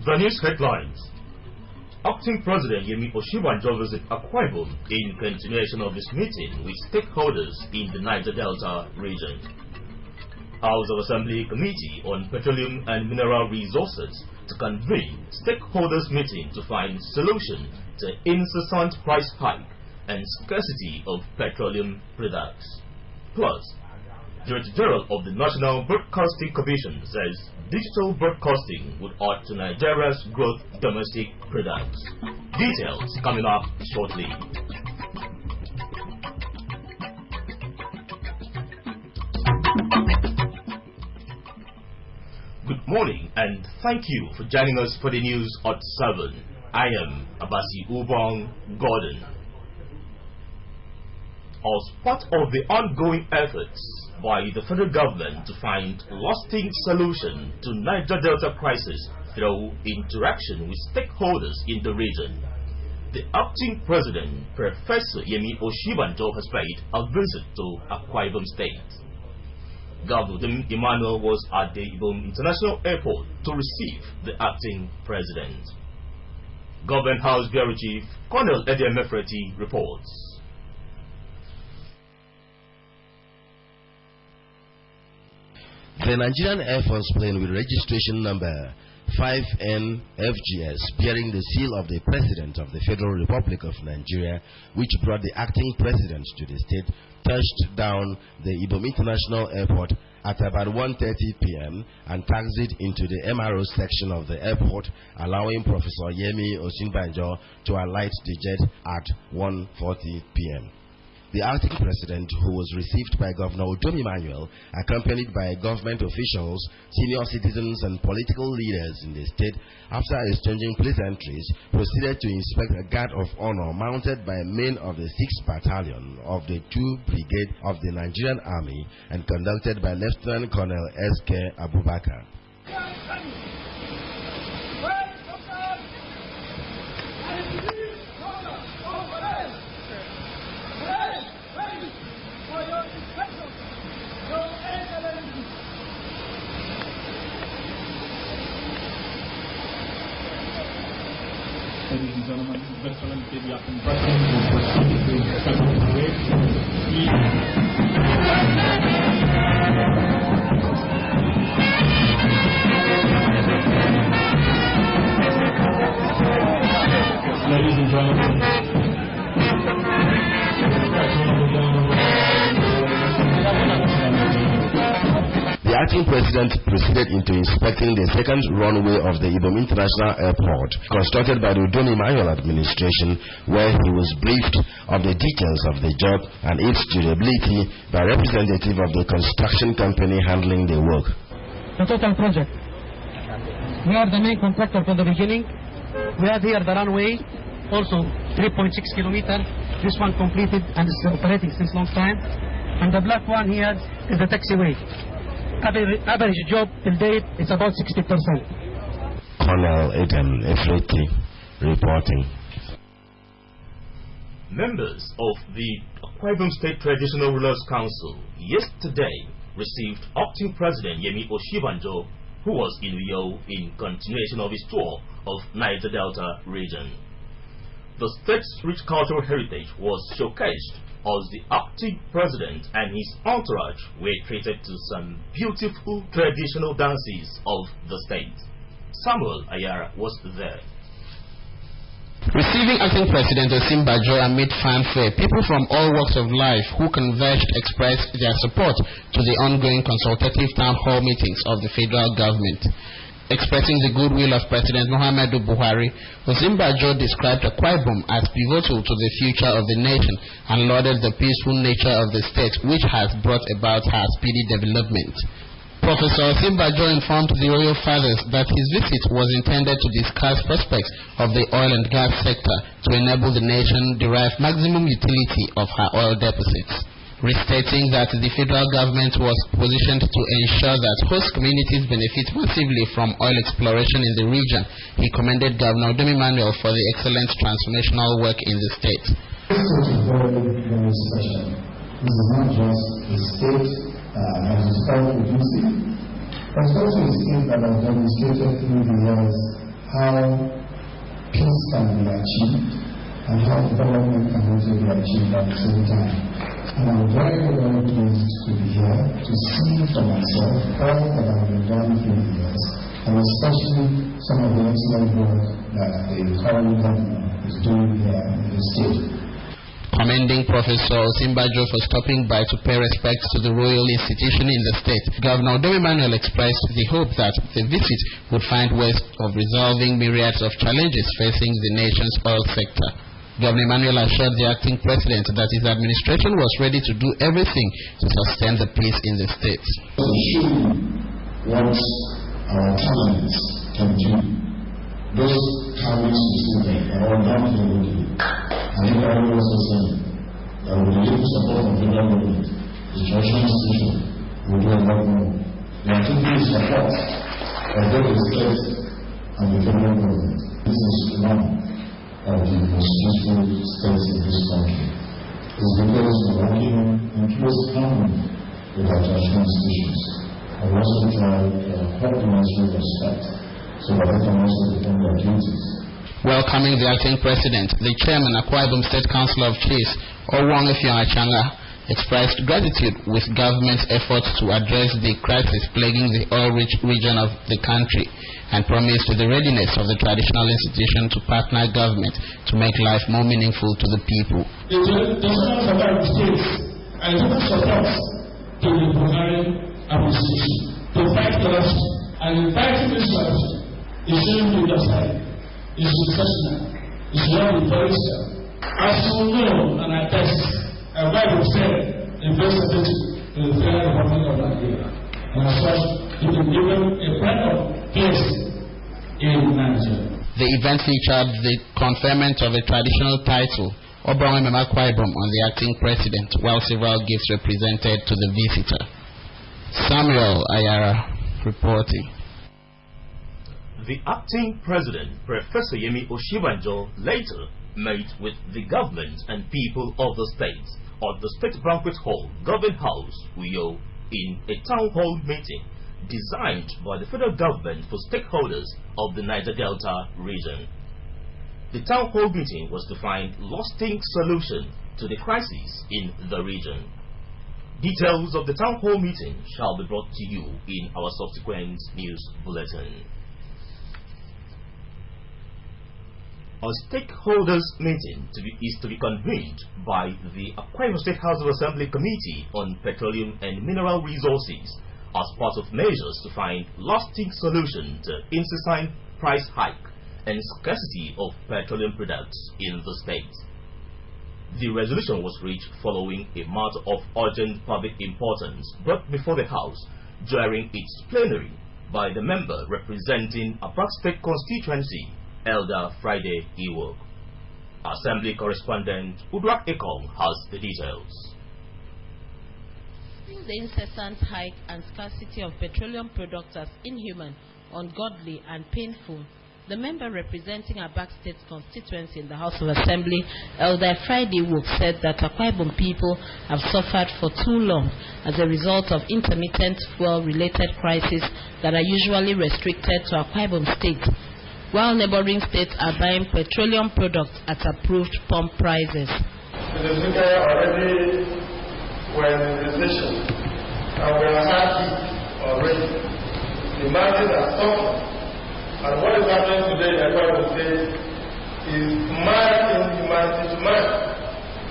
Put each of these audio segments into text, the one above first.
The news headlines. Acting President Yemi Osinbajo visits Akwa Ibom in continuation of his meeting with stakeholders in the Niger Delta region. House of Assembly Committee on Petroleum and Mineral Resources to convene stakeholders meeting to find solution to incessant price hike and scarcity of petroleum products. Plus, Director General of the National Broadcasting Commission says digital broadcasting would add to Nigeria's growth domestic products. Details coming up shortly. Good morning and thank you for joining us for the news at 7. I am Abasi Ubong Gordon. As part of the ongoing efforts by the federal government to find lasting solution to Niger Delta crisis through interaction with stakeholders in the region, the acting president, Professor Yemi Osinbajo, has paid a visit to Akwa Ibom State. Governor Emmanuel was at the Ibom International Airport to receive the acting president. Government House Bureau Chief Colonel Eddie Mefreti reports. The Nigerian Air Force plane with registration number 5NFGS bearing the seal of the President of the Federal Republic of Nigeria, which brought the acting president to the state, touched down the Ibom International Airport at about 1:30 p.m. and taxied into the MRO section of the airport, allowing Professor Yemi Osinbajo to alight the jet at 1:40 p.m. The acting president, who was received by Governor Udom Emmanuel, accompanied by government officials, senior citizens and political leaders in the state, after exchanging pleasantries, proceeded to inspect a guard of honor mounted by men of the 6th Battalion of the 2 Brigade of the Nigerian Army and conducted by Lieutenant Colonel S.K. Abubakar. Ladies and gentlemen, His Excellency the Acting President will proceed to the second parade. Ladies and gentlemen, the acting president proceeded into inspecting the second runway of the Ibom International Airport, constructed by the Udom Emmanuel administration, where he was briefed of the details of the job and its durability by a representative of the construction company handling the work. The total project. We are the main contractor from the beginning. We have here the runway, also 3.6 kilometers. This one completed and is operating since long time. And the black one here is the taxiway. Average job till date is about 60%. Colonel Adam Efreti reporting. Members of the Akwa Ibom State Traditional Rulers Council yesterday received acting President Yemi Osinbajo, who was in Uyo in continuation of his tour of Niger Delta region. The state's rich cultural heritage was showcased as the acting president and his entourage were treated to some beautiful traditional dances of the state. Samuel Ayara was there. Receiving acting President Osinbajo amid fanfare, people from all walks of life who converged expressed their support to the ongoing consultative town hall meetings of the federal government. Expressing the goodwill of President Muhammadu Buhari, Osinbajo described Akwa Ibom as pivotal to the future of the nation and lauded the peaceful nature of the state, which has brought about her speedy development. Professor Osinbajo informed the royal fathers that his visit was intended to discuss prospects of the oil and gas sector to enable the nation derive maximum utility of her oil deposits. Restating that the federal government was positioned to ensure that host communities benefit massively from oil exploration in the region, he commended Governor Udom Emmanuel for the excellent transformational work in the state. This is very, very special. This is not just a state that is oil producing, but also a state that has demonstrated through the years how peace can be achieved and how development can also be achieved at the same time. And I'm very, very pleased to be here to see for myself all that I've been done through the years, and especially some of the excellent work that the current government is doing here in the state. Commending Professor Osinbajo for stopping by to pay respects to the royal institution in the state, Governor Dom Emmanuel expressed the hope that the visit would find ways of resolving myriads of challenges facing the nation's oil sector. Governor Emmanuel assured the acting president that his administration was ready to do everything to sustain the peace in the state. To show what our talents can do, those talents we see there are all down to the body. And if I was also saying that with the little support from federal government, the traditional institution will do a lot more. There are two things support of both the state and the federal government. This is one of the most useful states in this country. It's because we're working in close harmony with our traditional institutions. I also try to help them with respect so that they can also perform their duties. Welcoming the acting president, the chairman, Akwa Ibom State Council of Chiefs, Owong Ifeanyi, expressed gratitude with government's efforts to address the crisis plaguing the oil-rich region of the country, and promised the readiness of the traditional institution to partner government to make life more meaningful to the people. The traditional support states and support to the Buhari administration to fight corruption, and fighting this corruption is showing to the side. Is successful, is not barrister. As you know and attest, a Bible said in verse 30 to the Federal Republic of Nigeria, and as such, it will give them a pride of peace in Nigeria. The event featured the conferment of a traditional title, Obong Akwa Ibom, on the acting president, while several gifts were presented to the visitor. Samuel Ayara reporting. The acting president, Professor Yemi Osinbajo, later met with the government and people of the state at the State Banquet Hall, Government House, Uyo, in a town hall meeting designed by the federal government for stakeholders of the Niger Delta region. The town hall meeting was to find lasting solution to the crisis in the region. Details of the town hall meeting shall be brought to you in our subsequent news bulletin. A stakeholders meeting is to be convened by the Akwa Ibom State House of Assembly Committee on Petroleum and Mineral Resources as part of measures to find lasting solution to incessant price hike and scarcity of petroleum products in the state. The resolution was reached following a matter of urgent public importance brought before the House during its plenary by the member representing Abak State constituency, Elder Friday Iwo. Assembly correspondent Udrak Ekong has the details. The incessant hike and scarcity of petroleum products as inhuman, ungodly and painful, the member representing Abak State constituency in the House of Assembly, Elder Friday Iwo, said that Akwa Ibom people have suffered for too long as a result of intermittent fuel-related crises that are usually restricted to Akwa Ibom State, while neighboring states are buying petroleum products at approved pump prices. The speaker already were in the session and we are happy already. The market has suffered, and what is happening today in Akwa Ibom State is mad inhumanity to man.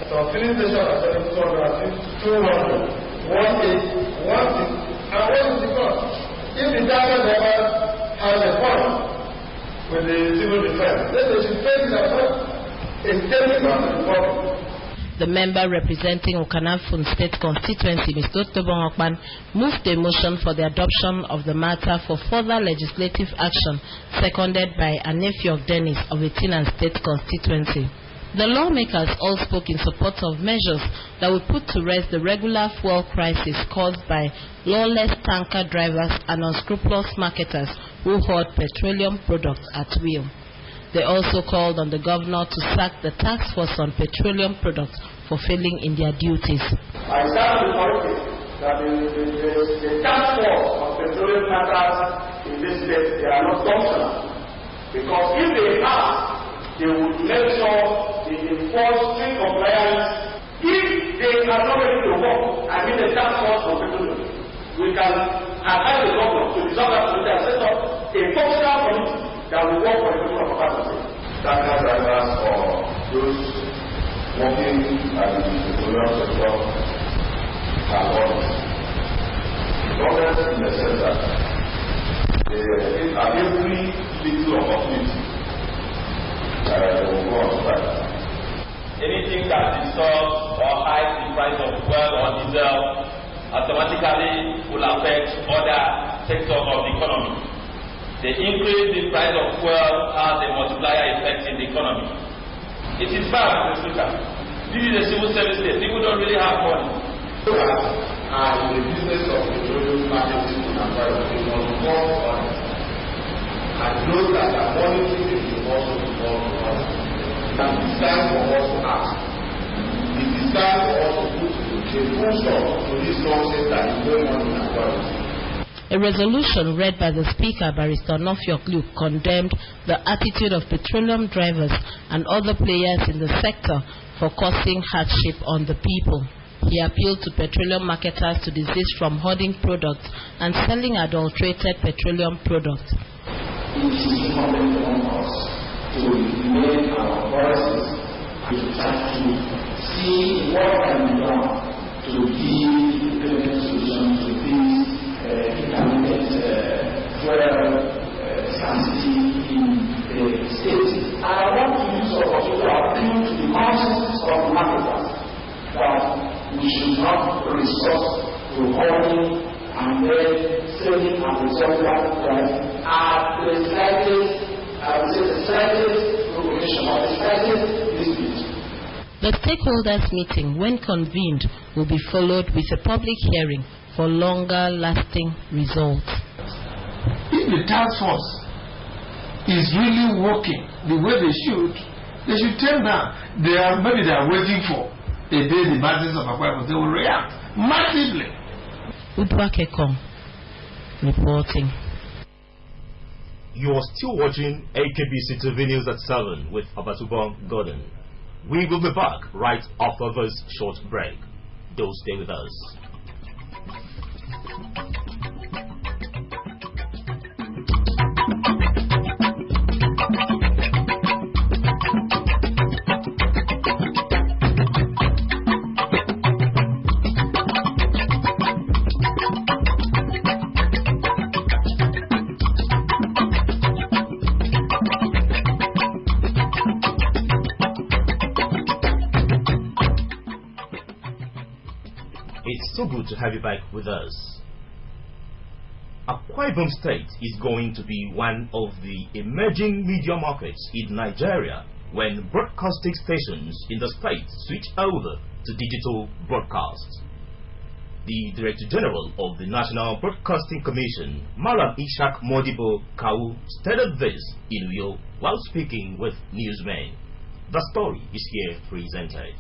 Some filling stations are selling 200, 200, 180, 160, and what is the cost? If the government never has a fund with the civil defense, then they should face it as well. It's taking back to the public. The member representing Okanafun State constituency, Mr. Tobon Okpan, moved a motion for the adoption of the matter for further legislative action, seconded by Anefiok Dennis of Etinan State constituency. The lawmakers all spoke in support of measures that would put to rest the regular fuel crisis caused by lawless tanker drivers and unscrupulous marketers who hoard petroleum products at will. They also called on the governor to sack the task force on petroleum products for failing in their duties. I stand with politics that the task force on petroleum matters in this state, they are not functional. Because if they ask, they would make sure they enforce strict compliance. If they are not ready to work, I mean the task force for petroleum, we can advise the government to resolve that and set up a functional committee that will work for the people of Okada. Tanker drivers or those working at the petroleum sector are honest. Honest in the sense that at every little opportunity they will go on strike. Anything that disturbs or hides the price of fuel or diesel automatically will affect other sectors of the economy. The increase in price of fuel has a multiplier effect in the economy. It is bad, Mr. Speaker. This is a civil service state. People don't really have money. And the business of petroleum marketing and private must be more honest. And those that are monitoring it will also be more honest. And it's time for us to ask. It is time for us to put a full stop to this nonsense that is going on in our country. A resolution read by the Speaker, Barrister Onofiok Luke, condemned the attitude of petroleum drivers and other players in the sector for causing hardship on the people. He appealed to petroleum marketers to desist from hoarding products and selling adulterated petroleum products. It is incumbent on us to remain our voices and to try to see what can be done to give a solution to these intermittent fuel scarcity in the state. I want to use the opportunity to appeal to the conscience of marketers that we should not resort to hoarding and then selling at the surplus price at the slightest, I would say the slightest provocation or the slightest dispute. The stakeholders meeting, when convened, will be followed with a public hearing for longer lasting results. If the task force is really working the way they should tell them maybe they are waiting for a day the masses of Akwa they will react massively. Udwakekong reporting. You are still watching AKBC TV News at 7 with Abatubong Gordon. We will be back right after this short break. Do stay with us. It's so good to have you back with us. Akwa Ibom State is going to be one of the emerging media markets in Nigeria when broadcasting stations in the state switch over to digital broadcasts. The Director General of the National Broadcasting Commission, Malam Ishak Modibo Kawu, stated this in Uyo while speaking with newsmen. The story is here presented.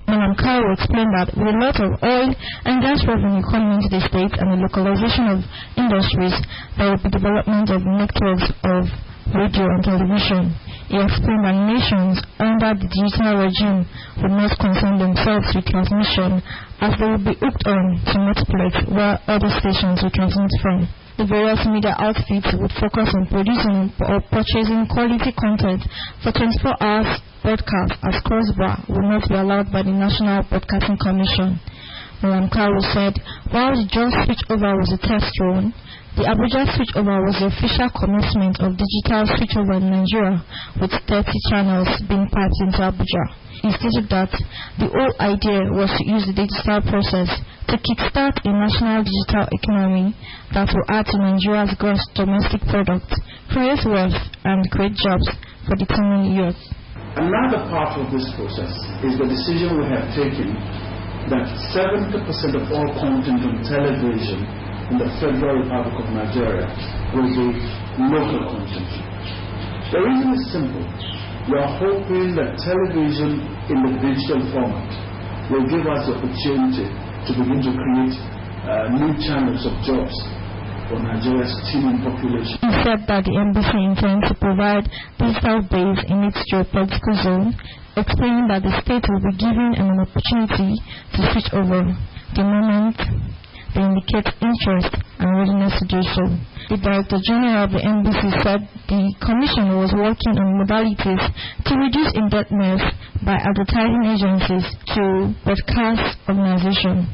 Madam Kawu explained that with a lot of oil and gas revenue coming into the state and the localization of industries, there will be development of networks of radio and television. He explained that nations under the digital regime would not concern themselves with transmission, as they would be hooked on to multiplex where other stations will transmit from. The various media outfits would focus on producing or purchasing quality content for 24 hours broadcast, as crossbar will not be allowed by the National Broadcasting Commission. Madam Kawu said, while the Jos switchover was a test run, the Abuja switchover was the official commencement of digital switchover in Nigeria, with 30 channels being passed into Abuja. He stated that the whole idea was to use the digital process to kickstart a national digital economy that will add to Nigeria's gross domestic product, create wealth, and create jobs for the common youth. Another part of this process is the decision we have taken that 70% of all content on television in the Federal Republic of Nigeria will be local content. The reason is simple. We are hoping that television in the digital format will give us the opportunity to begin to create new channels of jobs. for Nigeria's teeming population. He said that the embassy intends to provide digital base in its geopolitical zone, explaining that the state will be given an opportunity to switch over the moment they indicate interest and readiness to do so. The Director General of the embassy said the Commission was working on modalities to reduce indebtedness by advertising agencies to broadcast organizations,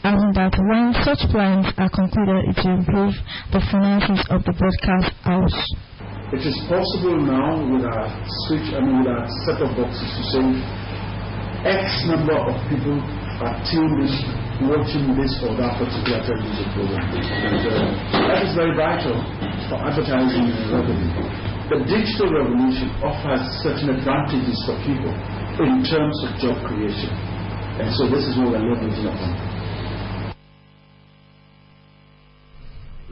adding that when such plans are concluded, it will improve the finances of the broadcast house. It is possible now with our set-top boxes to say X number of people are watching this or that particular television program. And that is very vital for advertising revenue. The digital revolution offers certain advantages for people in terms of job creation. And so this is what we're leveraging upon.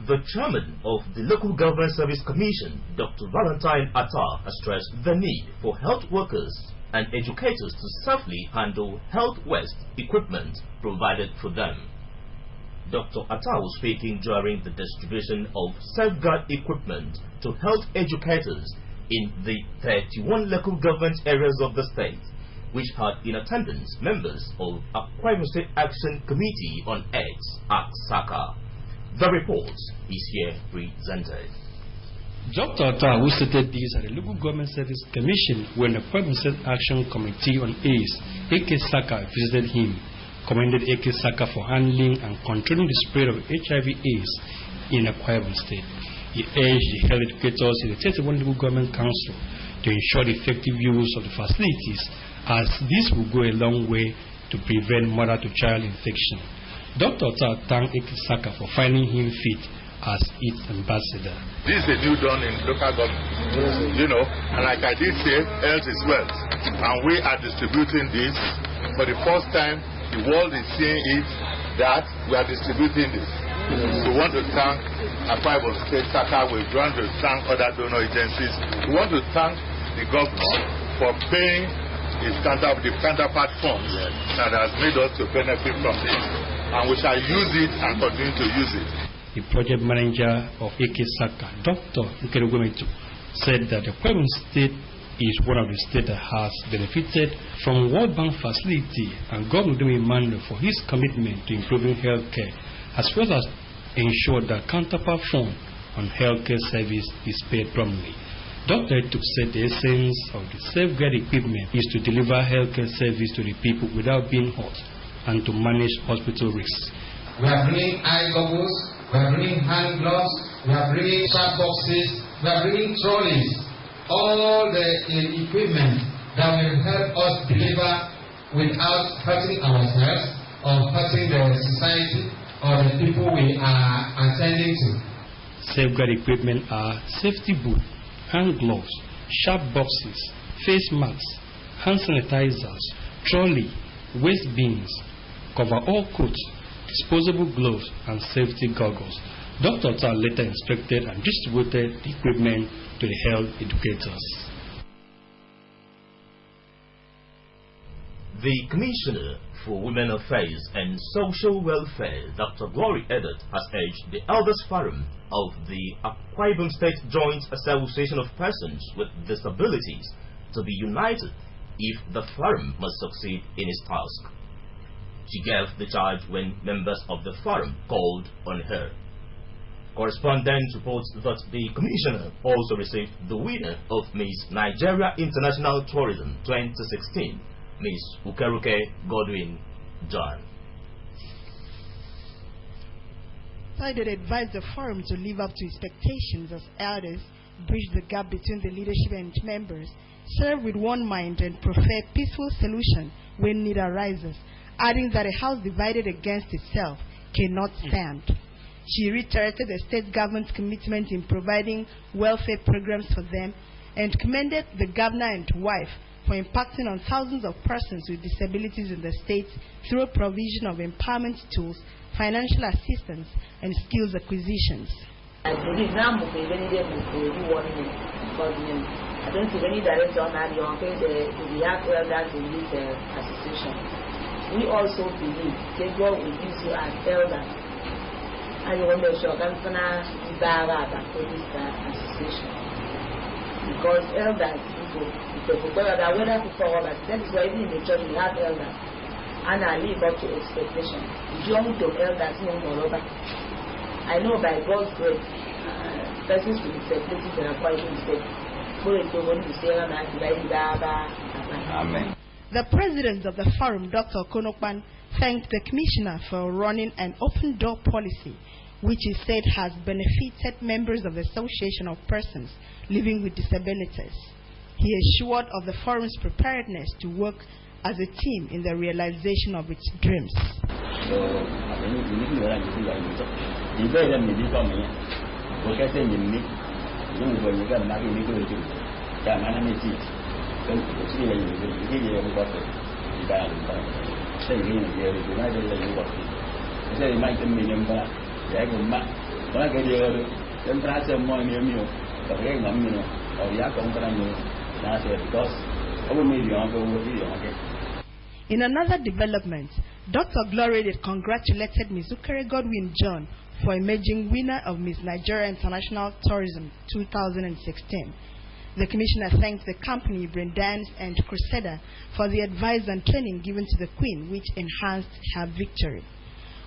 The chairman of the Local Government Service Commission, Dr. Valentine Atah, has stressed the need for health workers and educators to safely handle health waste equipment provided for them. Dr. Atah was speaking during the distribution of safeguard equipment to health educators in the 31 local government areas of the state, which had in attendance members of Akwa Ibom State Action Committee on AIDS at Saka. The report is here presented. Dr. Atah, who stated this at the Local Government Service Commission when the Akwa Ibom State Action Committee on AIDS, AK Saka, visited him, commended AK Saka for handling and controlling the spread of HIV/AIDS in Akwa Ibom State. He urged the health educators in the 31 Local Government Council to ensure the effective use of the facilities, as this will go a long way to prevent mother-to-child infection. Dr. Atah thanked AK Saka for finding him fit as its ambassador. This is a new dawn in local government, and like I did say, health is wealth. And we are distributing this. For the first time, the world is seeing it, that we are distributing this. We want to thank Akwa Ibom State Saka, we want to thank other donor agencies. We want to thank the governor for paying his counterpart funds that has made us to benefit from this. And we shall use it and continue to use it. The project manager of AK Saka, Dr. Nkerugometu, said that the Akwa Ibom State is one of the states that has benefited from World Bank facility, and Governor Dumi Emmanuel for his commitment to improving healthcare, as well as ensure that counterpart fund on healthcare service is paid promptly. Dr. Etuk said the essence of the safeguard equipment is to deliver healthcare service to the people without being hurt and to manage hospital risks. We are bringing eye goggles, we are bringing hand gloves, we are bringing chat boxes, we are bringing trolleys, all the equipment that will help us deliver without hurting ourselves or hurting the society or the people we are attending to. Safeguard equipment are safety boots, hand gloves, sharp boxes, face masks, hand sanitizers, trolley, waste bins, cover-all coats, disposable gloves, and safety goggles. Dr. Atah later inspected and distributed the equipment to the health educators. The Commissioner for Women Affairs and Social Welfare, Dr. Glory Edet, has urged the Elders Forum of the Akwa Ibom State Joint Association of Persons with Disabilities to be united if the forum must succeed in its task. She gave the charge when members of the forum called on her. Correspondent reports that the Commissioner also received the winner of Miss Nigeria International Tourism 2016, Miss Ukeruke Godwin John. I did advise the forum to live up to expectations as elders, bridge the gap between the leadership and members, serve with one mind and prefer peaceful solution when need arises, adding that a house divided against itself cannot stand. She reiterated the state government's commitment in providing welfare programs for them and commended the governor and wife for impacting on thousands of persons with disabilities in the state through provision of empowerment tools, financial assistance, and skills acquisitions. I don't see any director on the Young Elders in this association. We also believe that God will use you as elders and you want to make sure that for this association. Because elders, whether to forward, that is why even in the church we have elders. And I live up to expectation. Young to elders, no more over. I know by God's grace, persons will be separated and acquired mistakes. Amen. The president of the forum, Dr. Konokpan, thanked the commissioner for running an open door policy, which he said has benefited members of the Association of Persons Living with Disabilities. He assured of the forum's preparedness to work as a team in the realization of its dreams. In another development, Dr. Glory congratulated Ms. Ukere Godwin John for emerging winner of Miss Nigeria International Tourism 2016. The commissioner thanked the company Brindans and Crusader for the advice and training given to the Queen, which enhanced her victory.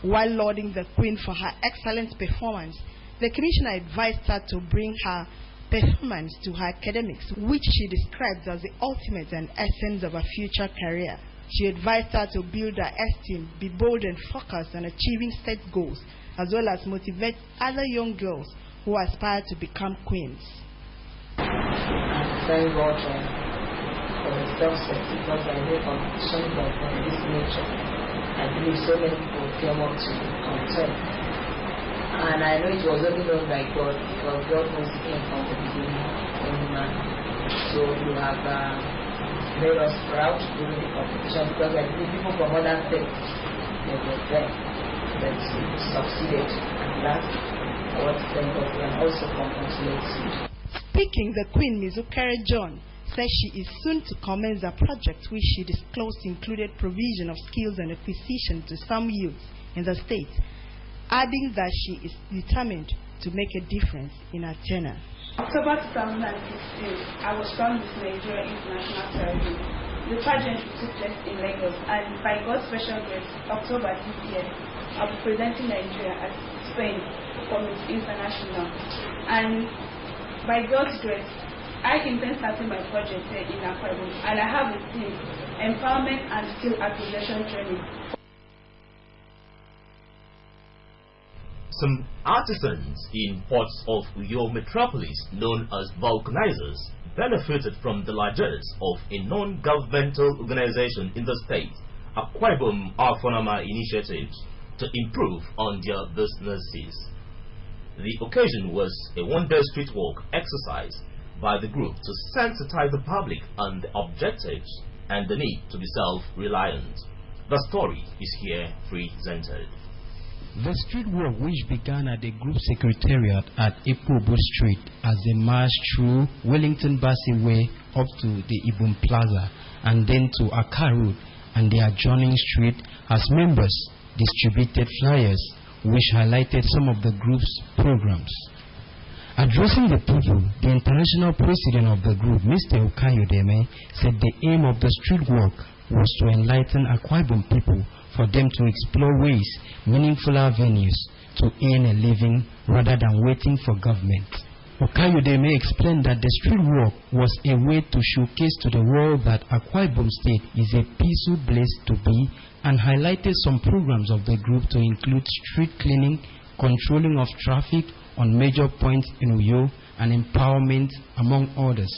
While lauding the Queen for her excellent performance, the commissioner advised her to bring her performance to her academics, which she described as the ultimate and essence of her future career. She advised her to build her esteem, be bold and focused on achieving state goals, as well as motivate other young girls who aspire to become queens. Thank God for the success, because I know competition of this nature. I believe so many people came up to contest. And I know it was only known by God, because God knows the end from the beginning of man. So you have made us proud during the competition, because I believe people from other states, they were there, that succeeded at last. I want to thank God and also congratulate you. Speaking, the Queen, Ms. Ukere John, says she is soon to commence a project which she disclosed included provision of skills and acquisition to some youths in the state, adding that she is determined to make a difference in her tenure. October 2016, I was crowned Miss Nigeria International Tourism. The pageant took place in Lagos, and by God's special grace, October this year, I'll be presenting Nigeria at Spain for Miss International. And by God's grace, I intend starting my project here in Akwa Ibom, and I have a team, empowerment and skill acquisition training. Some artisans in parts of Uyo metropolis, known as vulcanizers, benefited from the largesse of a non-governmental organization in the state, Akwa Ibom Afonama initiatives, to improve on their businesses. The occasion was a one-day street walk exercise by the group to sensitize the public on the objectives and the need to be self-reliant. The story is here presented. The street walk, which began at the group secretariat at Ipobo Street as a march through Wellington Bassey Way up to the Ibom Plaza and then to Akka Road and the adjoining street, as members distributed flyers which highlighted some of the group's programs. Addressing the people, the international president of the group, Mr. Okayodeme, said the aim of the street walk was to enlighten Akwa Ibom people for them to explore ways, meaningful avenues to earn a living rather than waiting for government. Okayodeme explained that the street walk was a way to showcase to the world that Akwa Ibom State is a peaceful place to be, and highlighted some programs of the group to include street cleaning, controlling of traffic on major points in Uyo, and empowerment, among others.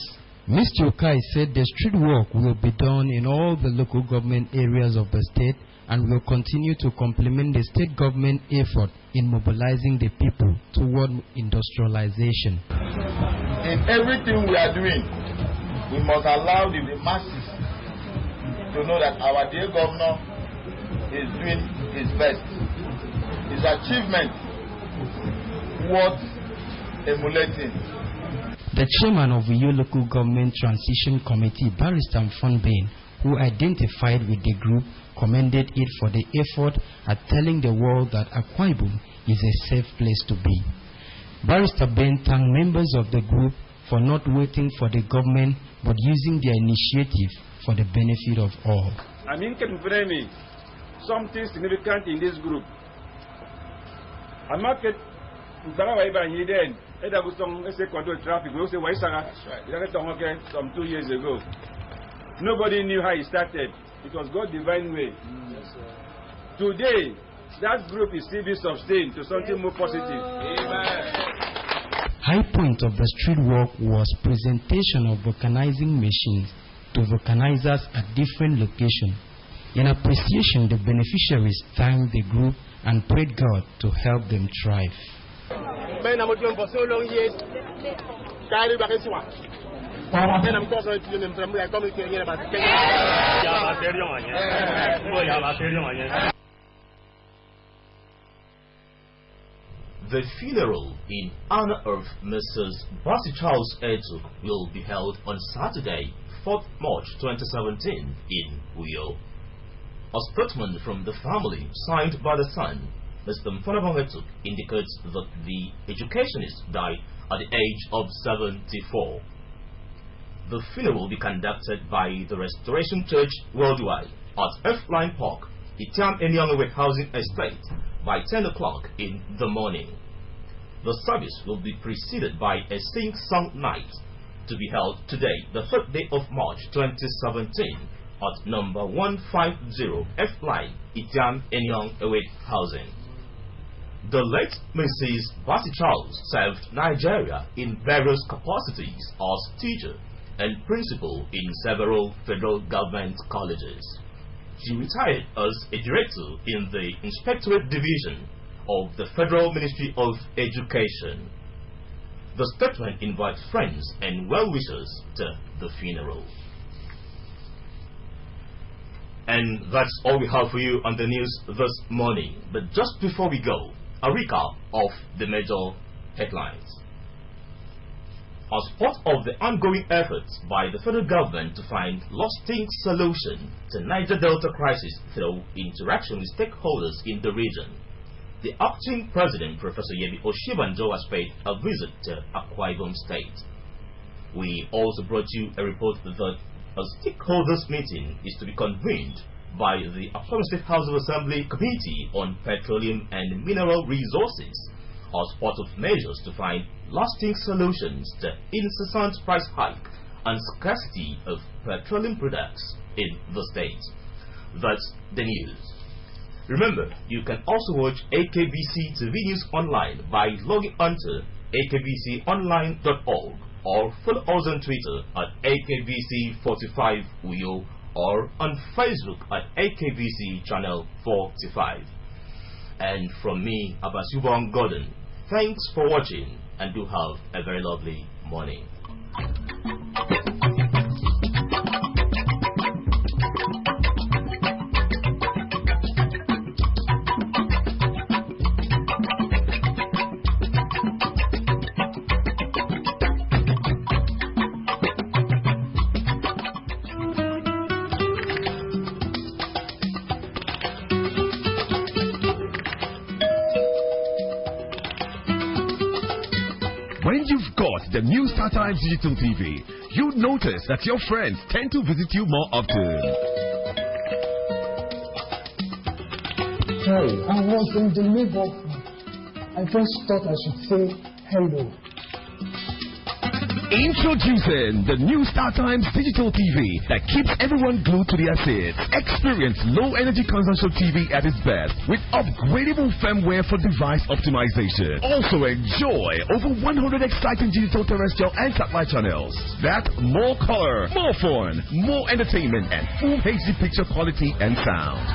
Mr. Okai said the street walk will be done in all the local government areas of the state and will continue to complement the state government effort in mobilizing the people toward industrialization. In everything we are doing, we must allow the masses to know that our dear governor is doing his best. His achievement worth emulating. The chairman of the Uyo Local Government Transition Committee, Barrister Mfonbain, who identified with the group, commended it for the effort at telling the world that Akwa Ibom is a safe place to be. Barrister Ben thanked members of the group for not waiting for the government but using their initiative for the benefit of all. I mean, can frame something significant in this group. I'm not getting traffic. We say some 2 years ago. Nobody knew how it started. It was God's divine way. Today, that group is still being sustained to something more positive. Amen. High point of the street walk was presentation of vulcanizing machines to vulcanizers at different locations. In appreciation, the beneficiaries thanked the group and prayed God to help them thrive. For so long years, the funeral in honor of Mrs. Bassey Charles Etuk will be held on Saturday, 4th March 2017 in Uyo. A statement from the family signed by the son, Mr. Mfanabong Etuk, indicates that the educationist died at the age of 74. The funeral will be conducted by the Restoration Church Worldwide at F-Line Park, Itiam Enyangwe Housing Estate by 10 o'clock in the morning. The service will be preceded by a sing-song night to be held today, the 3rd day of March 2017 at number 150 F-Line, Itiam Enyangwe Housing. The late Mrs. Bassey Charles served Nigeria in various capacities as teacher and principal in several federal government colleges. She retired as a director in the Inspectorate Division of the Federal Ministry of Education. The statement invites friends and well-wishers to the funeral. And that's all we have for you on the news this morning. But just before we go, a recap of the major headlines. As part of the ongoing efforts by the federal government to find lasting solution to Niger Delta crisis through interaction with stakeholders in the region, the acting president, Professor Yemi Osinbajo, has paid a visit to Akwa Ibom State. We also brought you a report that a stakeholders meeting is to be convened by the Akwa Ibom State House of Assembly Committee on Petroleum and Mineral Resources as part of measures to find lasting solutions to incessant price hike and scarcity of petroleum products in the state. That's the news. Remember, you can also watch AKBC TV News online by logging onto akbconline.org or follow us on Twitter at AKBC45Uyo or on Facebook at AKBC Channel 45. And from me, Abasubong Gordon, thanks for watching and do have a very lovely morning. When you've got the new StarTimes Digital TV, you notice that your friends tend to visit you more often. Hey, I was in the neighborhood. I just thought I should say hello. Introducing the new StarTimes Digital TV that keeps everyone glued to their seats. Experience low energy consumption TV at its best with upgradable firmware for device optimization. Also enjoy over 100 exciting digital terrestrial and satellite channels. That more color, more fun, more entertainment, and full HD picture quality and sound.